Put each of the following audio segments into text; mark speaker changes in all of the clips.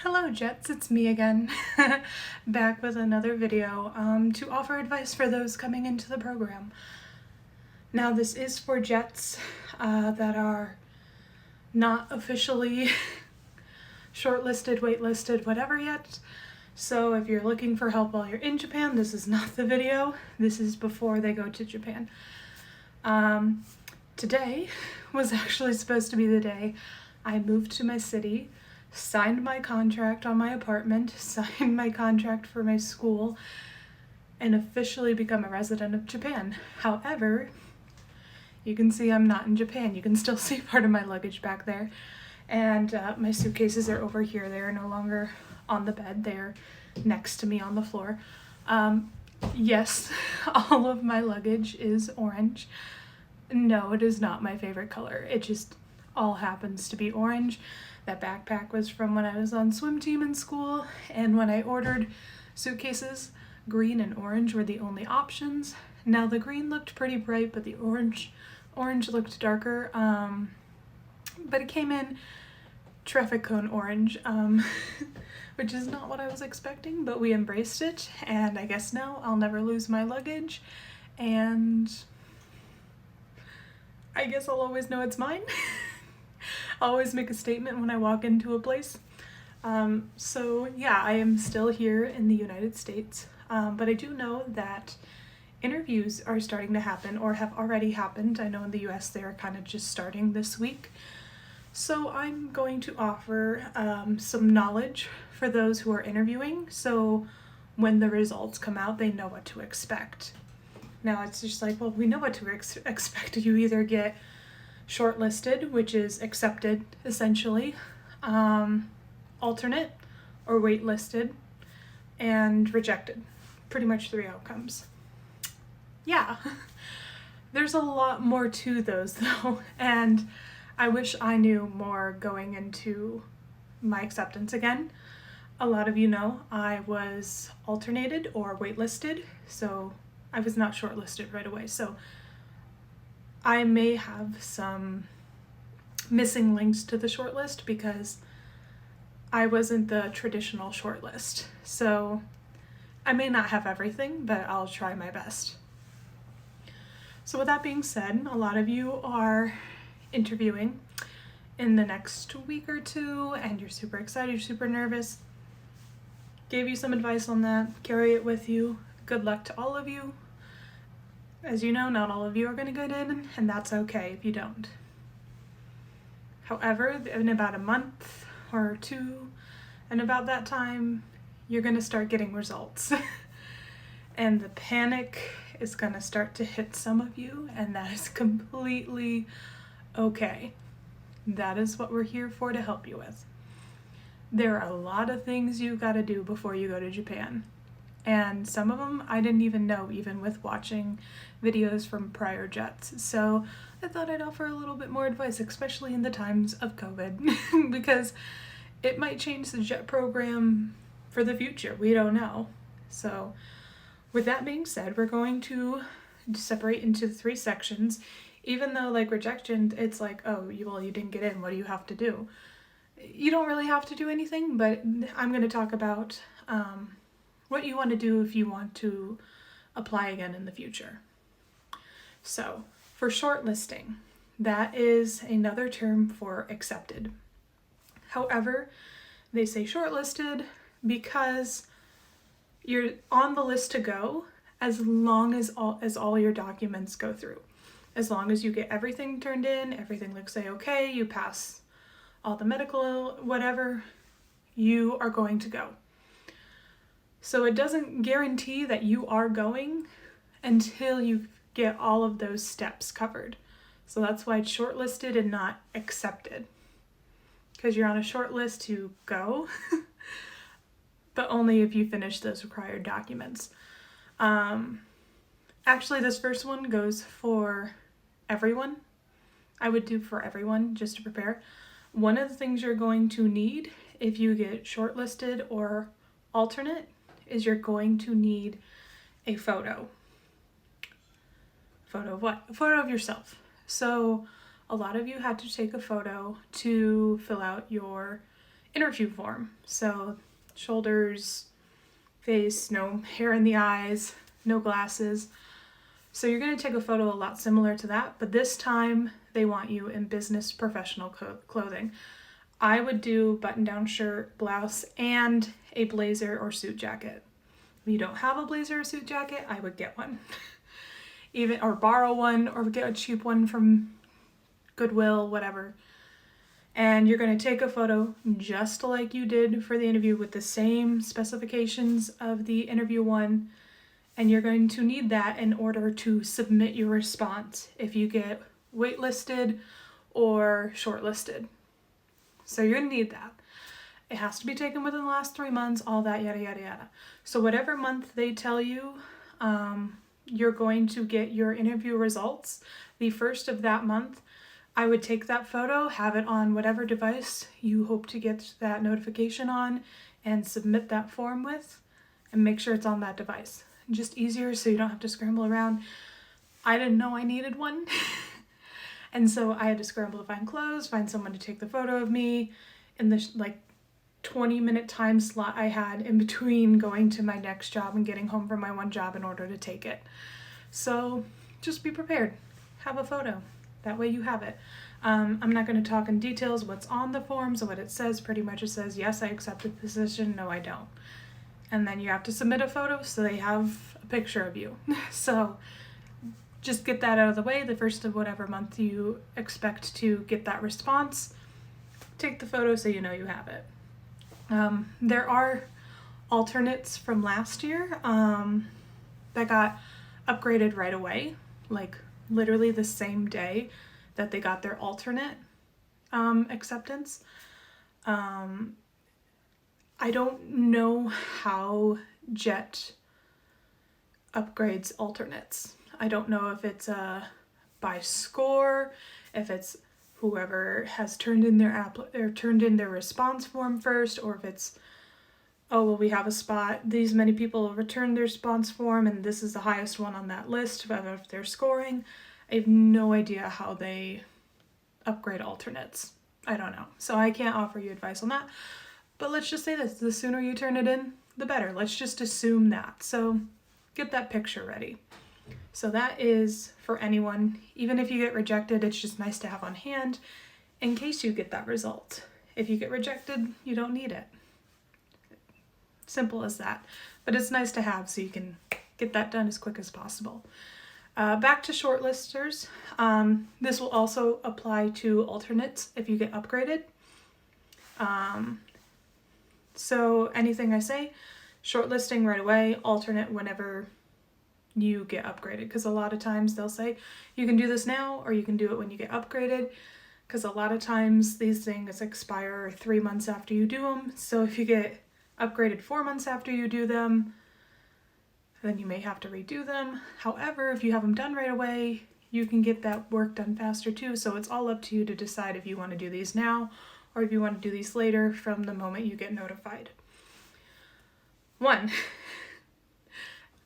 Speaker 1: Hello Jets, it's me again, back with another video to offer advice for those coming into the program. Now this is for Jets that are not officially shortlisted, waitlisted, whatever yet. So if you're looking for help while you're in Japan, this is not the video. This is before they go to Japan. Today was actually supposed to be the day I moved to my city, signed my contract on my apartment, signed my contract for my school, and officially become a resident of Japan. However, you can see I'm not in Japan. You can still see part of my luggage back there. And my suitcases are over here. They are no longer on the bed. They're next to me on the floor. Yes, all of my luggage is orange. No, it is not my favorite color. It just all happens to be orange. That backpack was from when I was on swim team in school, and when I ordered suitcases, green and orange were the only options. Now the green looked pretty bright, but the orange looked darker. But it came in traffic cone orange, which is not what I was expecting, but we embraced it, and I guess now I'll never lose my luggage, and I guess I'll always know it's mine. I'll always make a statement when I walk into a place. So yeah, I am still here in the United States, but I do know that interviews are starting to happen or have already happened. I know in the US they are kind of just starting this week. So I'm going to offer some knowledge for those who are interviewing, so when the results come out, they know what to expect. Now it's just like, well, we know what to expect. You either get shortlisted, which is accepted essentially, alternate, or waitlisted, and rejected. Pretty much 3 outcomes. Yeah, there's a lot more to those though, and I wish I knew more going into my acceptance again. A lot of you know I was alternated or waitlisted, so I was not shortlisted right away. So I may have some missing links to the shortlist because I wasn't the traditional shortlist. So I may not have everything, but I'll try my best. So with that being said, a lot of you are interviewing in the next week or two, and you're super excited, you're super nervous. Gave you some advice on that. Carry it with you. Good luck to all of you. As you know, not all of you are going to get in, and that's okay if you don't. However, in about a month or two, and about that time, you're going to start getting results. And the panic is going to start to hit some of you, and that is completely okay. That is what we're here for, to help you with. There are a lot of things you got to do before you go to Japan. And some of them I didn't even know, even with watching videos from prior jets. So I thought I'd offer a little bit more advice, especially in the times of COVID, because it might change the jet program for the future. We don't know. So with that being said, we're going to separate into 3 sections. Even though like rejection, it's like, oh, you didn't get in, what do you have to do? You don't really have to do anything, but I'm going to talk about what you want to do if you want to apply again in the future. So for shortlisting, that is another term for accepted. However, they say shortlisted because you're on the list to go as long as all your documents go through. As long as you get everything turned in, everything looks okay, you pass all the medical, whatever, you are going to go. So it doesn't guarantee that you are going until you get all of those steps covered. So that's why it's shortlisted and not accepted. Because you're on a short list to go, but only if you finish those required documents. Actually, this first one goes for everyone. I would do for everyone just to prepare. One of the things you're going to need if you get shortlisted or alternate is you're going to need a photo. Photo of what? A photo of yourself. So a lot of you had to take a photo to fill out your interview form. So shoulders, face, no hair in the eyes, no glasses. So you're going to take a photo a lot similar to that, but this time they want you in business professional clothing. I would do button-down shirt, blouse, and a blazer or suit jacket. If you don't have a blazer or suit jacket, I would get one. Or borrow one, or get a cheap one from Goodwill, whatever. And you're going to take a photo just like you did for the interview with the same specifications of the interview one. And you're going to need that in order to submit your response if you get waitlisted or shortlisted. So you're going to need that. It has to be taken within the last 3 months, all that, yada, yada, yada. So whatever month they tell you, you're going to get your interview results. The first of that month, I would take that photo, have it on whatever device you hope to get that notification on, and submit that form with, and make sure it's on that device. Just easier so you don't have to scramble around. I didn't know I needed one. And so I had to scramble to find clothes, find someone to take the photo of me in the 20-minute time slot I had in between going to my next job and getting home from my one job in order to take it. So just be prepared. Have a photo. That way you have it. I'm not going to talk in details what's on the forms and what it says. Pretty much it says, yes, I accepted the position. No, I don't. And then you have to submit a photo so they have a picture of you. So just get that out of the way. The first of whatever month you expect to get that response, take the photo so you know you have it. There are alternates from last year that got upgraded right away, like literally the same day that they got their alternate acceptance. I don't know how Jet upgrades alternates. I don't know if it's by score, if it's whoever has turned in their response form first, or if it's, oh, well, we have a spot, these many people returned their response form and this is the highest one on that list of their scoring. I have no idea how they upgrade alternates. I don't know. So I can't offer you advice on that. But let's just say this, the sooner you turn it in, the better. Let's just assume that. So get that picture ready. So that is for anyone. Even if you get rejected, it's just nice to have on hand in case you get that result. If you get rejected, you don't need it. Simple as that. But it's nice to have so you can get that done as quick as possible. Back to shortlisters. This will also apply to alternates if you get upgraded. So anything I say, shortlisting right away, alternate whenever you get upgraded. Because a lot of times they'll say, you can do this now or you can do it when you get upgraded. Because a lot of times these things expire 3 months after you do them. So if you get upgraded 4 months after you do them, then you may have to redo them. However, if you have them done right away, you can get that work done faster too. So it's all up to you to decide if you want to do these now or if you want to do these later from the moment you get notified. 1.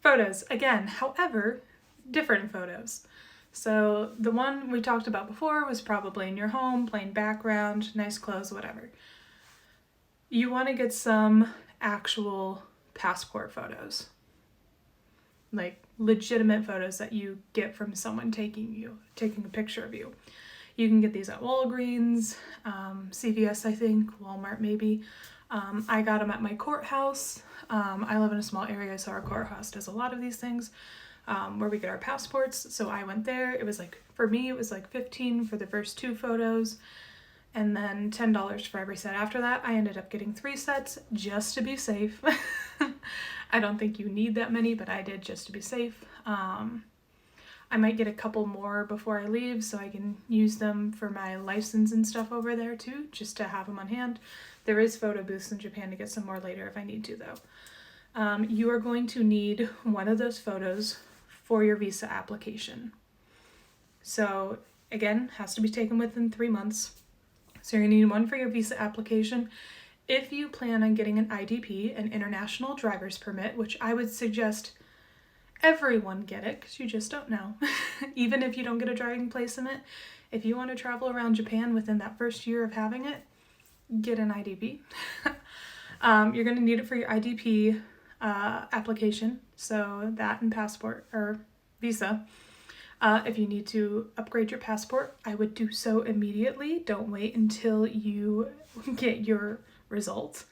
Speaker 1: Photos. Again, however, different photos. So the one we talked about before was probably in your home, plain background, nice clothes, whatever. You want to get some actual passport photos. Like legitimate photos that you get from someone taking a picture of you. You can get these at Walgreens, CVS, I think, Walmart maybe. I got them at my courthouse. I live in a small area, so our courthouse does a lot of these things where we get our passports. So I went there. It was for me, it was $15 for the first 2 photos and then $10 for every set after that. I ended up getting 3 sets just to be safe. I don't think you need that many, but I did just to be safe. I might get a couple more before I leave so I can use them for my license and stuff over there too, just to have them on hand. There is photo booths in Japan to get some more later if I need to though. You are going to need one of those photos for your visa application. So again, has to be taken within 3 months. So you're gonna need one for your visa application. If you plan on getting an IDP, an international driver's permit, which I would suggest everyone get it because you just don't know. Even if you don't get a driving placement, if you want to travel around Japan within that first year of having it, get an IDP. You're going to need it for your IDP application, so that and passport or visa. If you need to upgrade your passport, I would do so immediately. Don't wait until you get your results.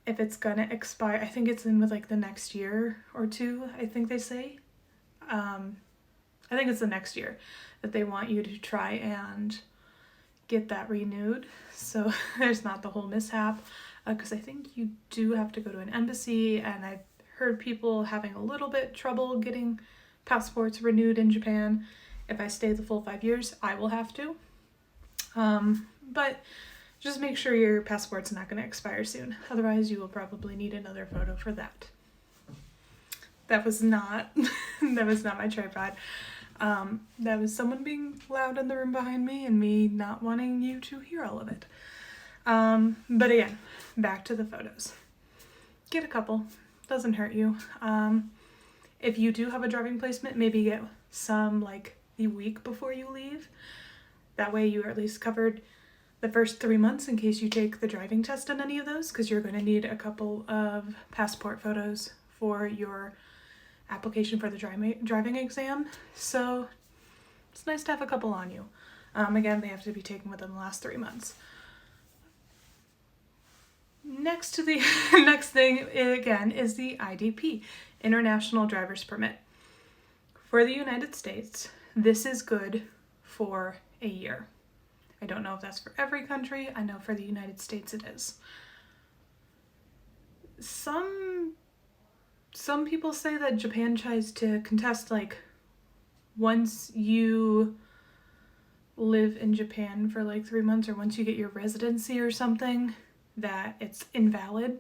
Speaker 1: If it's gonna expire, I think it's in with like the next year or two, I think they say. I think it's the next year that they want you to try and get that renewed. So there's not the whole mishap, because I think you do have to go to an embassy, and I've heard people having a little bit trouble getting passports renewed in Japan. If I stay the full 5 years, I will have to. But just make sure your passport's not going to expire soon. Otherwise, you will probably need another photo for that. That was not my tripod. That was someone being loud in the room behind me and me not wanting you to hear all of it. But again, back to the photos. Get a couple. Doesn't hurt you. If you do have a driving placement, maybe get some like the week before you leave. That way you are at least covered the first 3 months in case you take the driving test in any of those, because you're going to need a couple of passport photos for your application for the driving exam. So it's nice to have a couple on you. Again, they have to be taken within the last 3 months. Next to the next thing again is the IDP, International Driver's Permit. For the United States, this is good for a year. I don't know if that's for every country. I know for the United States it is. Some people say that Japan tries to contest, like, once you live in Japan for like 3 months, or once you get your residency or something, that it's invalid.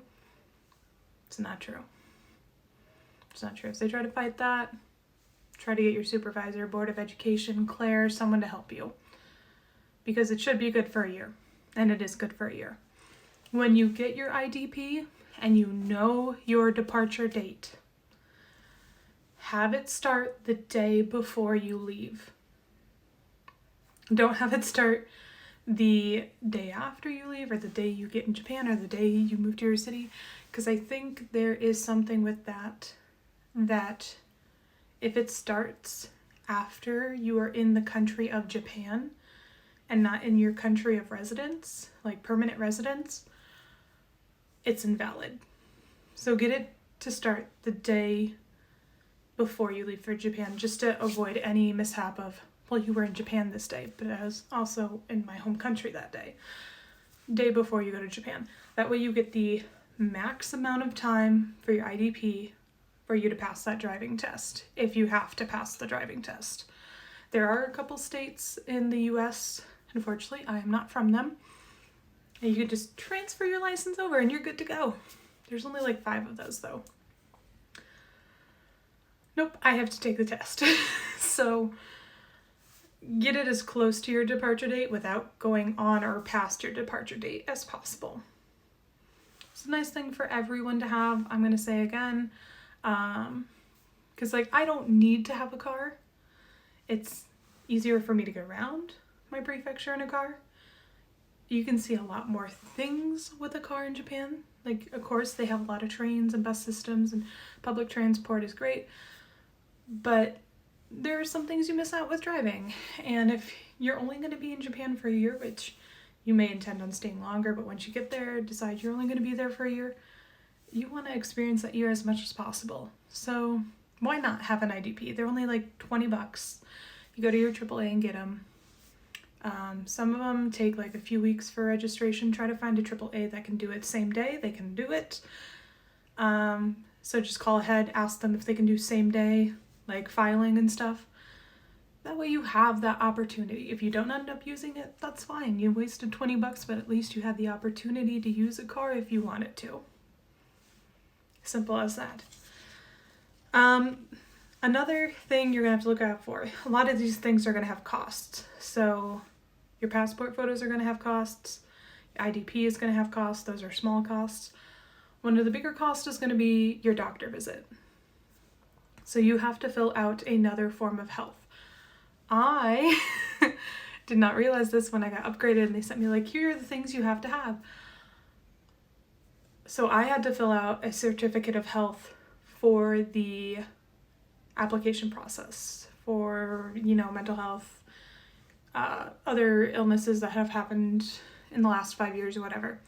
Speaker 1: It's not true. It's not true. If they try to fight that, try to get your supervisor, Board of Education, Claire, someone to help you. Because it should be good for a year. And it is good for a year. When you get your IDP and you know your departure date, have it start the day before you leave. Don't have it start the day after you leave, or the day you get in Japan, or the day you move to your city. Because I think there is something with that if it starts after you are in the country of Japan and not in your country of residence, like permanent residence, it's invalid. So get it to start the day before you leave for Japan, just to avoid any mishap of, well, you were in Japan this day, but I was also in my home country that day before you go to Japan. That way you get the max amount of time for your IDP for you to pass that driving test, if you have to pass the driving test. There are a couple states in the US, unfortunately, I am not from them, and you could just transfer your license over and you're good to go. There's only like 5 of those though. Nope, I have to take the test. So get it as close to your departure date without going on or past your departure date as possible. It's a nice thing for everyone to have, I'm going to say again, because like I don't need to have a car. It's easier for me to get around my prefecture in a car. You can see a lot more things with a car in Japan. Like, of course, they have a lot of trains and bus systems, and public transport is great, but there are some things you miss out with driving. And if you're only going to be in Japan for a year, which you may intend on staying longer, but once you get there, decide you're only going to be there for a year, you want to experience that year as much as possible. So why not have an IDP? They're only like $20. You go to your AAA and get them. Some of them take like a few weeks for registration. Try to find a AAA that can do it same day. They can do it. So just call ahead, ask them if they can do same day, like filing and stuff. That way you have that opportunity. If you don't end up using it, that's fine. You wasted $20, but at least you had the opportunity to use a car if you wanted to. Simple as that. Another thing you're gonna have to look out for, a lot of these things are gonna have costs. So your passport photos are gonna have costs, your IDP is gonna have costs, those are small costs. One of the bigger costs is gonna be your doctor visit. So you have to fill out another form of health. I did not realize this when I got upgraded and they sent me like, here are the things you have to have. So I had to fill out a certificate of health for the application process for, mental health, other illnesses that have happened in the last 5 years or whatever.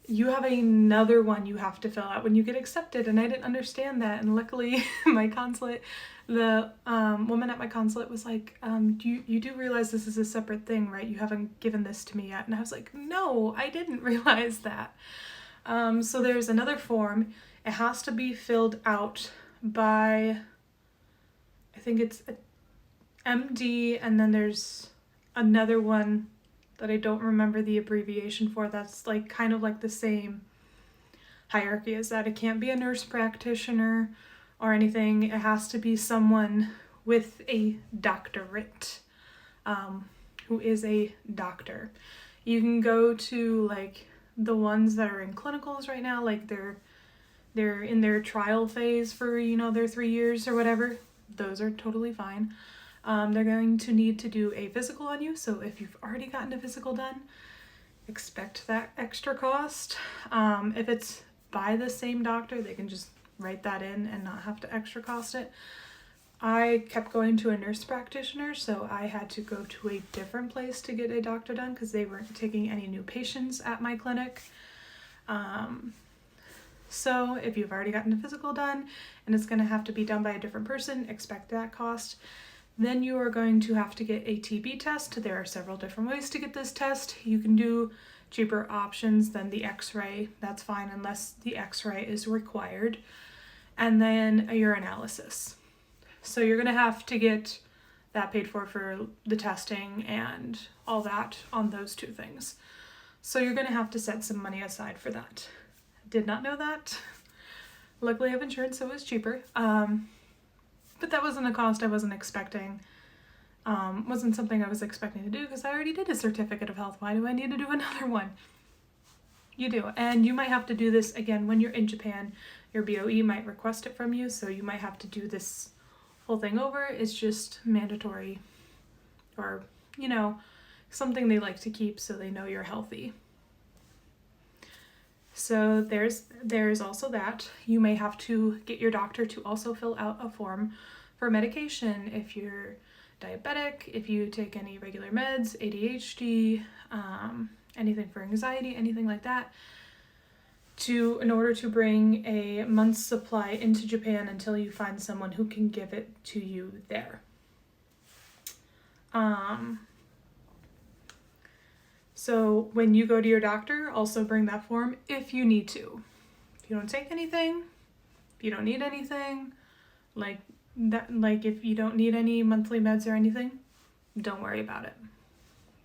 Speaker 1: You have another one you have to fill out when you get accepted, and I didn't understand that. And luckily, my consulate, the woman at my consulate was like, you do realize this is a separate thing, right? You haven't given this to me yet. And I was like, no, I didn't realize that. So there's another form. It has to be filled out by, I think it's a MD, and then there's another one that I don't remember the abbreviation for, that's like kind of like the same hierarchy as that. It can't be a nurse practitioner or anything. It has to be someone with a doctorate, who is a doctor. You can go to like the ones that are in clinicals right now, like they're in their trial phase for, their 3 years or whatever. Those are totally fine. They're going to need to do a physical on you, so if you've already gotten a physical done, expect that extra cost. If it's by the same doctor, they can just write that in and not have to extra cost it. I kept going to a nurse practitioner, so I had to go to a different place to get a doctor done because they weren't taking any new patients at my clinic. So if you've already gotten a physical done and it's going to have to be done by a different person, expect that cost. Then you are going to have to get a TB test. There are several different ways to get this test. You can do cheaper options than the x-ray. That's fine unless the x-ray is required. And then a urinalysis. So you're going to have to get that paid for the testing and all that on those two things. So you're going to have to set some money aside for that. Did not know that. Luckily I have insurance, so it was cheaper. But that wasn't a cost I wasn't expecting. Wasn't something I was expecting to do because I already did a certificate of health. Why do I need to do another one? You do. And you might have to do this again when you're in Japan. Your BOE might request it from you, so you might have to do this whole thing over. It's just mandatory, or, something they like to keep so they know you're healthy. So there's also that. You may have to get your doctor to also fill out a form for medication if you're diabetic, if you take any regular meds, ADHD, anything for anxiety, anything like that, in order to bring a month's supply into Japan until you find someone who can give it to you there. So when you go to your doctor, also bring that form if you need to. If you don't take anything, if you don't need anything, like if you don't need any monthly meds or anything, don't worry about it.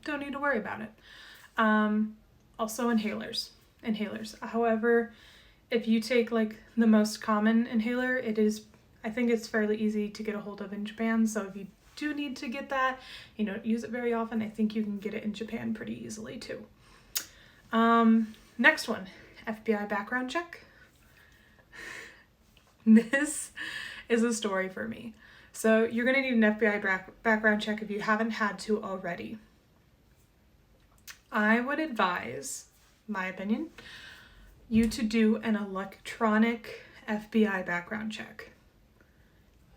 Speaker 1: Don't need to worry about it. Also inhalers. However, if you take like the most common inhaler, I think it's fairly easy to get a hold of in Japan. So if you do need to get that, use it very often, I think you can get it in Japan pretty easily too. Next one, FBI background check. This is a story for me. So you're going to need an FBI background check if you haven't had to already. I would advise, my opinion, you to do an electronic FBI background check.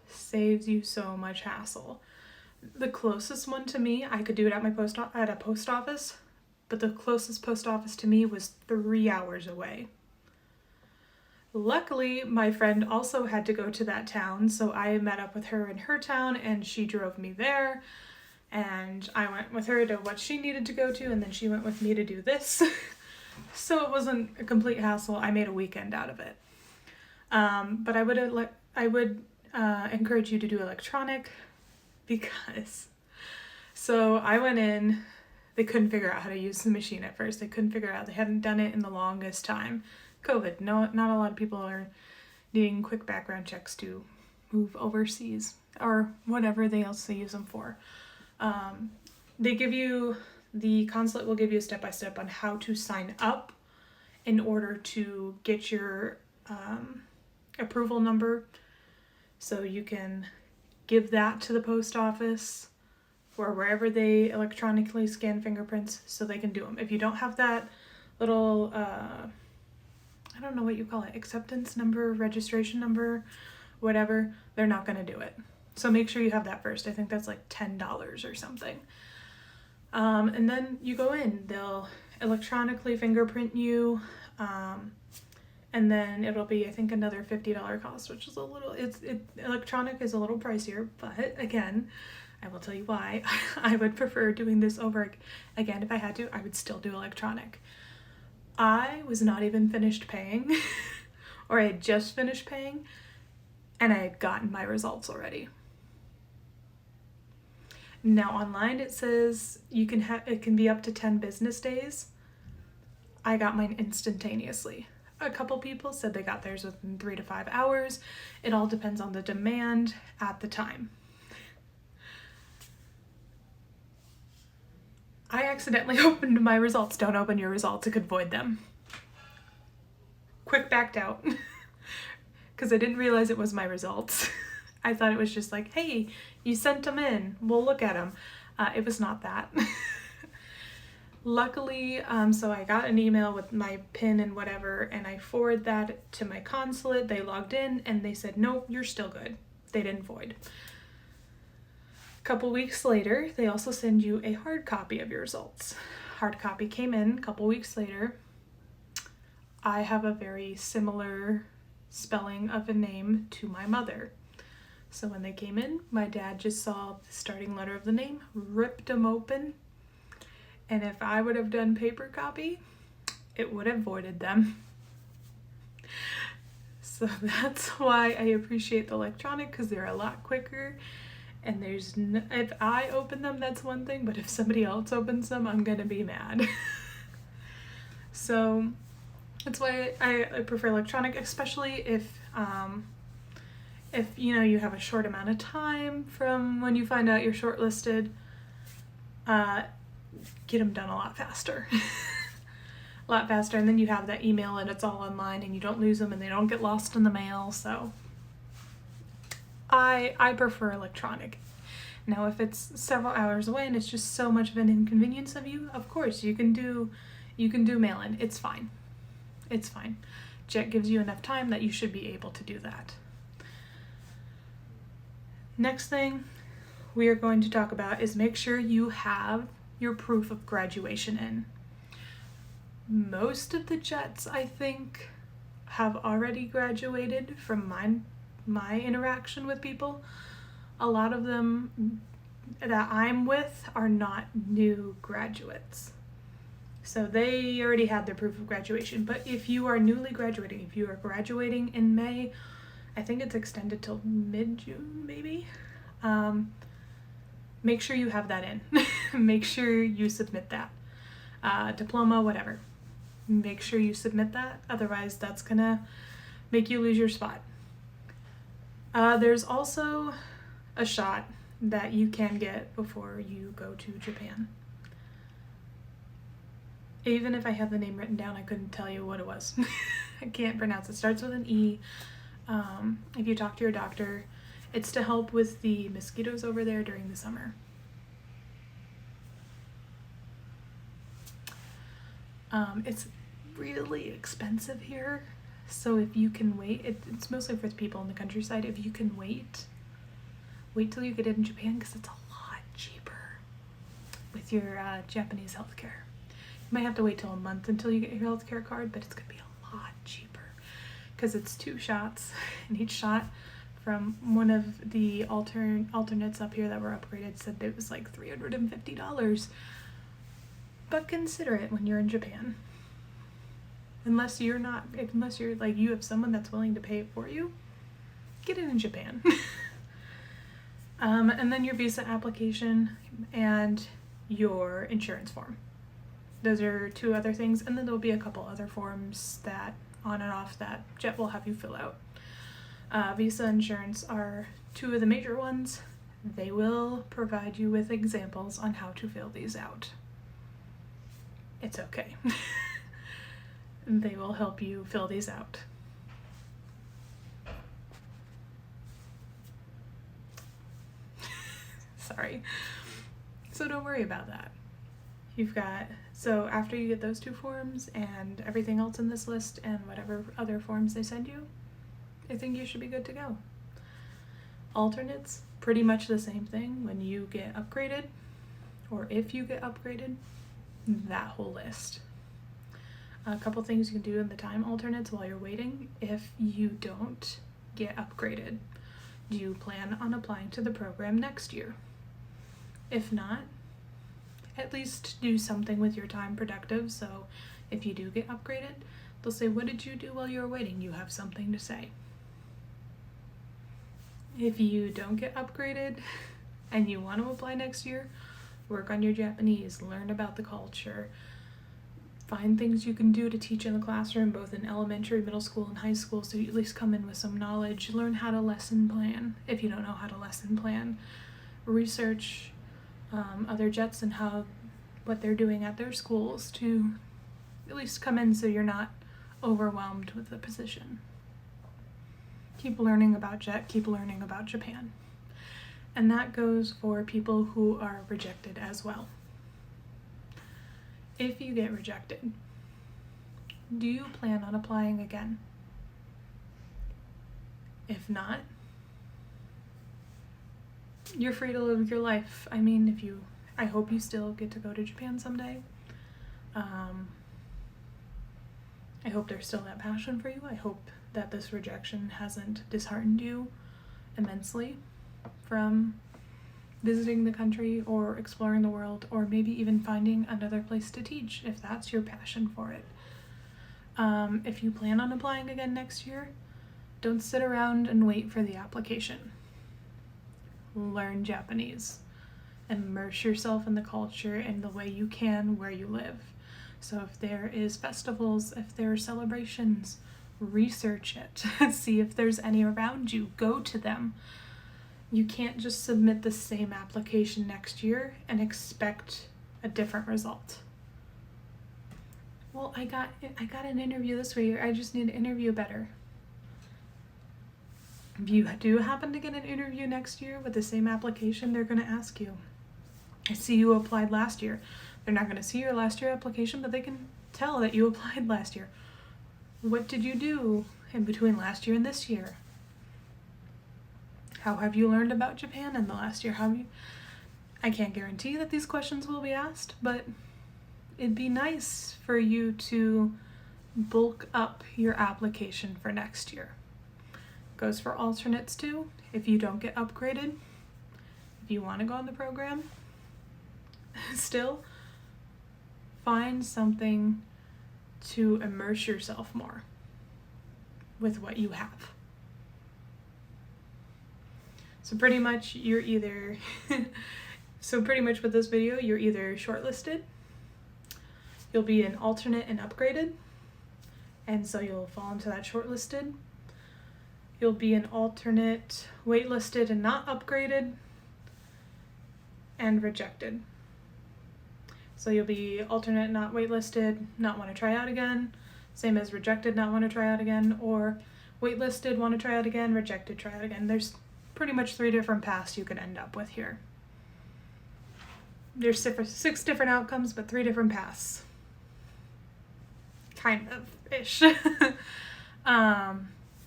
Speaker 1: Saves you so much hassle. The closest one to me, I could do it at a post office, but the closest post office to me was 3 hours away. Luckily, my friend also had to go to that town, so I met up with her in her town and she drove me there, and I went with her to what she needed to go to, and then she went with me to do this. So it wasn't a complete hassle. I made a weekend out of it. But I would encourage you to do electronic, because so I went in, they couldn't figure out how to use the machine at first. They hadn't done it in the longest time. COVID, not a lot of people are needing quick background checks to move overseas or whatever they use them for. The consulate will give you a step-by-step on how to sign up in order to get your approval number, so you can give that to the post office or wherever they electronically scan fingerprints so they can do them. If you don't have that little, I don't know what you call it, acceptance number, registration number, whatever, they're not going to do it. So make sure you have that first. I think that's like $10 or something. And then you go in, they'll electronically fingerprint you, and then it'll be, I think, another $50 cost, which is a little, electronic is a little pricier, but again, I will tell you why. I would prefer doing this over again. If I had to, I would still do electronic. I was not even finished paying, or I had just finished paying, and I had gotten my results already. Now online it says you can it can be up to 10 business days. I got mine instantaneously. A couple people said they got theirs within 3 to 5 hours. It all depends on the demand at the time. I accidentally opened my results. Don't open your results, it could void them. Quick backed out because I didn't realize it was my results. I thought it was just like, hey, you sent them in, we'll look at them. It was not that. Luckily, so I got an email with my PIN and whatever, and I forwarded that to my consulate. They logged in and they said, nope, you're still good. They didn't void. A couple weeks later, they also send you a hard copy of your results. Hard copy came in a couple weeks later. I have a very similar spelling of a name to my mother. So when they came in, my dad just saw the starting letter of the name, ripped them open, and if I would have done paper copy, it would have voided them. So that's why I appreciate the electronic, because they're a lot quicker, and there's if I open them, that's one thing, but if somebody else opens them, I'm gonna be mad. So that's why I prefer electronic, especially if you know you have a short amount of time from when you find out you're shortlisted, get them done a lot faster. A lot faster, and then you have that email and it's all online and you don't lose them and they don't get lost in the mail. So I prefer electronic. Now if it's several hours away and it's just so much of an inconvenience of you, of course you can do mail-in. It's fine. It's fine. Jet gives you enough time that you should be able to do that. Next thing we are going to talk about is make sure you have your proof of graduation in. Most of the Jets, I think, have already graduated from my interaction with people. A lot of them that I'm with are not new graduates. So they already had their proof of graduation. But if you are newly graduating, if you are graduating in May, I think it's extended till mid-June maybe. Make sure you have that in. Make sure you submit that. Diploma, whatever. Make sure you submit that. Otherwise, that's gonna make you lose your spot. There's also a shot that you can get before you go to Japan. Even if I had the name written down, I couldn't tell you what it was. I can't pronounce it. It starts with an E. If you talk to your doctor, it's to help with the mosquitoes over there during the summer. It's really expensive here, so if you can wait, it's mostly for the people in the countryside. If you can wait till you get it in Japan, because it's a lot cheaper with your Japanese healthcare. You might have to wait till a month until you get your healthcare card, but it's gonna be a lot cheaper because it's 2 shots, and each shot from one of the alternates up here that were upgraded said it was like $350. But consider it when you're in Japan. Unless you're like you have someone that's willing to pay it for you, get it in Japan. And then your visa application and your insurance form. Those are 2 other things, and then there'll be a couple other forms that on and off that Jet will have you fill out. Visa insurance are 2 of the major ones. They will provide you with examples on how to fill these out. It's okay. They will help you fill these out. Sorry. So don't worry about that. So after you get those 2 forms and everything else in this list and whatever other forms they send you, I think you should be good to go. Alternates, pretty much the same thing. When you get upgraded, or if you get upgraded, that whole list. A couple things you can do in the time alternates while you're waiting. If you don't get upgraded, do you plan on applying to the program next year? If not, at least do something with your time productive. So if you do get upgraded, they'll say, what did you do while you were waiting? You have something to say. If you don't get upgraded and you want to apply next year, work on your Japanese, learn about the culture, find things you can do to teach in the classroom, both in elementary, middle school, and high school, so you at least come in with some knowledge. Learn how to lesson plan if you don't know how to lesson plan. Research other jets and what they're doing at their schools to at least come in so you're not overwhelmed with the position. Keep learning about jet, keep learning about Japan. And that goes for people who are rejected as well. If you get rejected, do you plan on applying again? If not, you're free to live your life. I mean, I hope you still get to go to Japan someday. I hope there's still that passion for you. I hope that this rejection hasn't disheartened you immensely from visiting the country or exploring the world, or maybe even finding another place to teach if that's your passion for it. If you plan on applying again next year, don't sit around and wait for the application. Learn Japanese. Immerse yourself in the culture in the way you can where you live. So if there is festivals, if there are celebrations, research it. See if there's any around you. Go to them. You can't just submit the same application next year and expect a different result. Well, I got an interview this week. I just need to interview better. If you do happen to get an interview next year with the same application, they're going to ask you, I see you applied last year. They're not going to see your last year application, but they can tell that you applied last year. What did you do in between last year and this year? How have you learned about Japan in the last year? I can't guarantee that these questions will be asked, but it'd be nice for you to bulk up your application for next year. Goes for alternates too. If you don't get upgraded, if you want to go on the program, still find something to immerse yourself more with what you have. So pretty much with this video, you're either shortlisted, you'll be an alternate and upgraded, and so you'll fall into that shortlisted. You'll be an alternate, waitlisted and not upgraded, and rejected. So you'll be alternate, not waitlisted, not want to try out again, same as rejected, not want to try out again, or waitlisted, want to try out again, rejected, try out again. There's pretty much 3 different paths you could end up with here. There's 6 different outcomes, but 3 different paths. Kind of-ish.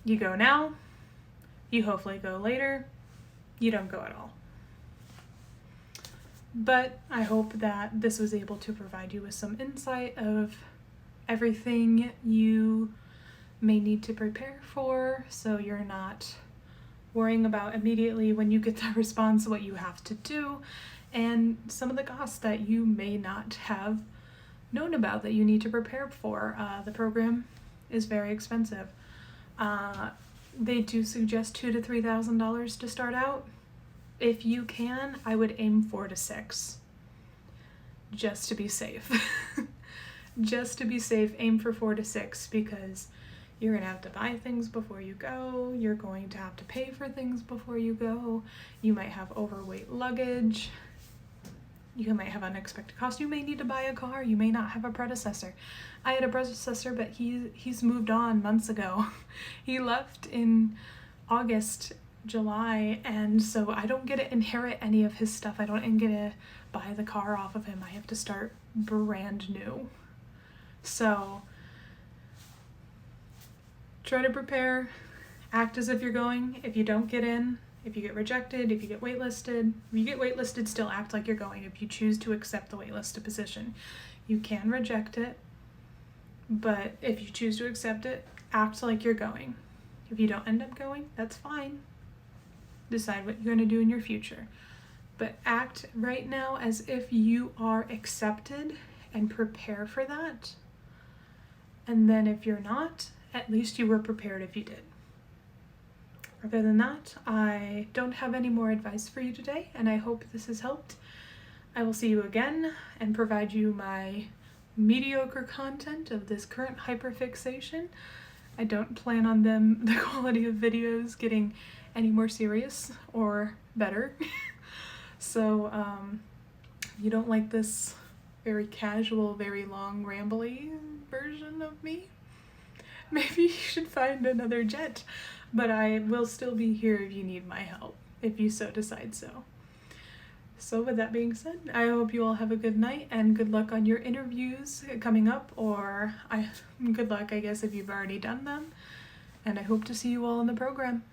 Speaker 1: You go now, you hopefully go later, you don't go at all. But I hope that this was able to provide you with some insight of everything you may need to prepare for, so you're not worrying about immediately when you get the response what you have to do, and some of the costs that you may not have known about that you need to prepare for. The program is very expensive. They do suggest $2,000 to $3,000 to start out. If you can, I would aim 4 to 6, just to be safe. Just to be safe, aim for 4 to 6, because you're gonna have to buy things before you go, you're going to have to pay for things before you go, you might have overweight luggage, you might have unexpected costs, you may need to buy a car, you may not have a predecessor. I had a predecessor, but he's moved on months ago. He left in August, July, and so I don't get to inherit any of his stuff. I don't get to buy the car off of him. I have to start brand new. So try to prepare, act as if you're going. If you don't get in, if you get rejected, if you get waitlisted, still act like you're going. If you choose to accept the waitlisted position, you can reject it, but if you choose to accept it, act like you're going. If you don't end up going, that's fine. Decide what you're going to do in your future. But act right now as if you are accepted and prepare for that. And then if you're not, at least you were prepared if you did. Other than that, I don't have any more advice for you today, and I hope this has helped. I will see you again and provide you my mediocre content of this current hyperfixation. I don't plan on the quality of videos getting any more serious or better. So if you don't like this very casual, very long, rambly version of me, maybe you should find another jet. But I will still be here if you need my help, if you so decide so. So with that being said, I hope you all have a good night and good luck on your interviews coming up, or good luck, I guess, if you've already done them. And I hope to see you all in the program.